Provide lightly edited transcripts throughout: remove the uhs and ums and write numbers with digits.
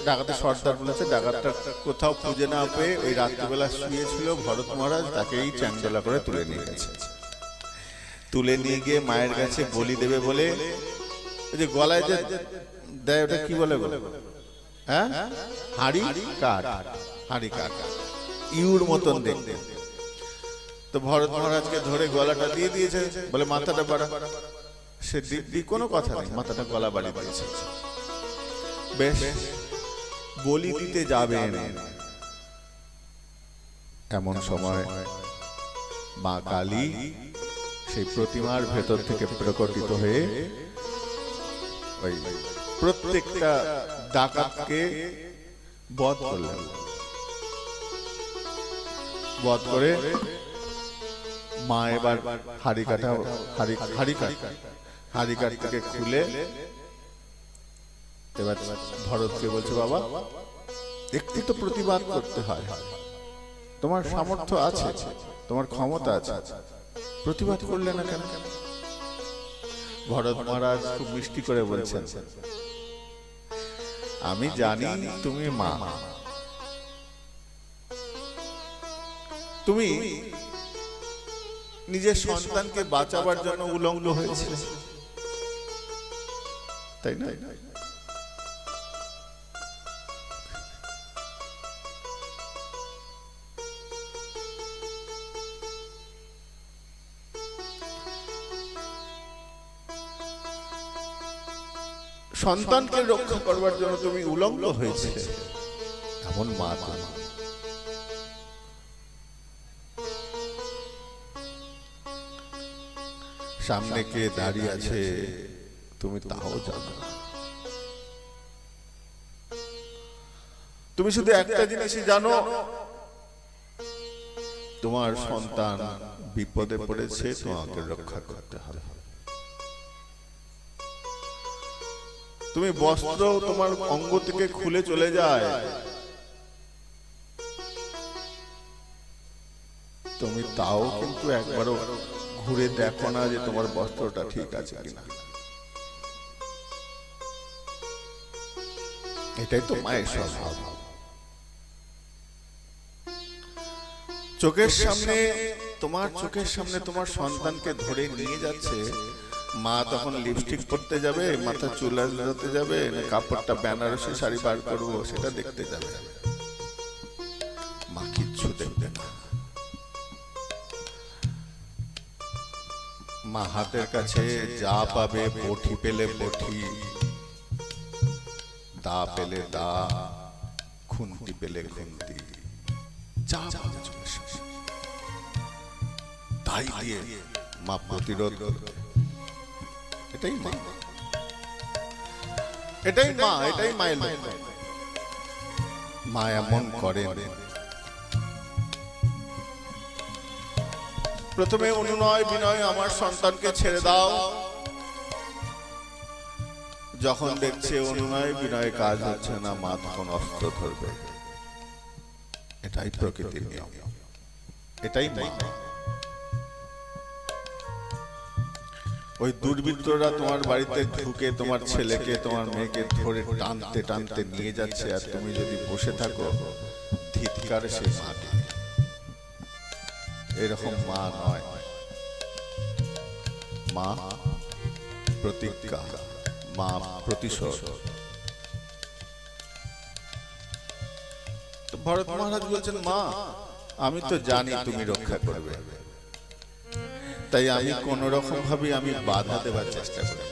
ডাকাতের সর্দার বলেছে, ডাকাতটা কোথাও খুঁজে না পেয়ে ওই রাত্রিবেলা শুয়েছিল ভরত মহারাজ, তাকেই চ্যাংদোলা করে তুলে নিয়ে গেছে। তুলে নিয়ে গিয়ে মায়ের কাছে বলি দেবে বলে, ওই যে গলায় যে দেয় ওটা কি বলে বলে, হ্যাঁ, হাড়ি কাঠ, হাড়ি কাঠ, ইউর মতন দেখতে। তো ভরত মহারাজকে ধরে গলাটা দিয়ে দিয়েছে, বলে মাথাটা বাড়া। সে দিব্যি কোনো কথা নেই, মাথাটা গলা বাড়ি দিয়েছে। বেশ, বলি দিতে যাবেন এমন সময় মা কালী সেই প্রতিমার ভেতর থেকে প্রকটিত হয়ে ওই প্রত্যেকটা ডাকাতকে বধ করলেন। বধ করে মা এবার হাড়ি কাটা, হাড়ি কাঠ থেকে খুলে এবার ভরতকে বলছে, বাবা একটু তো প্রতিবাদ করতে হয়, তোমার সামর্থ্য আছে, তোমার ক্ষমতা আছে, প্রতিবাদ করলে না কেন? ভরত মহারাজ খুব মিষ্টি করে বলছেন, আমি জানি তুমি মা, তুমি নিজের সন্তানকে বাঁচাবার জন্য উলঙ্গ হয়েছিল, তাই না? সন্তানকে রক্ষা করবার জন্য তুমি উলঙ্গ হয়েছে, এমন মা তুমি। সামনে কে দাঁড়িয়ে আছে তুমি তাও জানো না। তুমি শুধু একটা জিনিসই জানো, তোমার সন্তান বিপদে পড়েছে, তোমাকে রক্ষা করতে হবে। তুমি বস্ত্র তোমার অঙ্গ থেকে খুলে চলে যায়, তুমি তাও কিন্তু একবারও ঘুরে দেখো না যে তোমার বস্ত্রটা ঠিক আছে কিনা। এটাই তো মায়ের স্বভাব। চোখের সামনে তোমার সন্তানকে ধরে নিয়ে যাচ্ছে, মা তখন লিপস্টিক পরতে যাবে, মাথা চুল আঁচড়াতে যাবে, না কাপড়টা বেনারসি শাড়ি বার করবো সেটা দেখতে যাবে, মা কিচ্ছু দেখবে না। মা হাতের কাছে যা পাবে, বটি পেলে বটি, দা পেলে দা, খুন্তি পেলে খুন্তি, যা পাবে তাই দিয়ে মা প্রতিরোধ করবে। এটাই মা, এটাই মা, এটাই মায়ের লক্ষ্য। মা এমন করেন। প্রথমে অনুনয় বিনয়, আমার সন্তানকে ছেড়ে দাও। যখন দেখছে অনুনয় বিনয় কাজ হচ্ছে না, মা তখন অস্ত্র ধরবে। এটাই প্রকৃতির নিয়ম, এটাই মা। ওই দুর্বৃত্তরা তোমার বাড়িতে ঢুকে তোমার ছেলেকে তোমার মেয়েকে ধরে টানতে টানতে নিয়ে যাচ্ছে, আর তুমি যদি বসে থাকো ধিক্কার সেই মাকে। এরকম মা নয়, মা প্রতিজ্ঞা, মা প্রতিশোধ। তো ভরত মহারাজ বলছেন, মা আমি তো জানি তুমি রক্ষা করবে, তাই আমি কোন রকম ভাবে আমি বাধা দেবার চেষ্টা করি।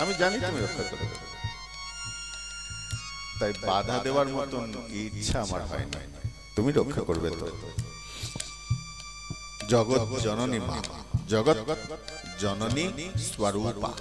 আমি জানি তুমি রক্ষা করবে, তাই বাধা দেওয়ার মতন ইচ্ছা আমার হয় না। তুমি রক্ষা করবে তো। জগৎ জননী মা, জগৎ জননী স্বরূপা।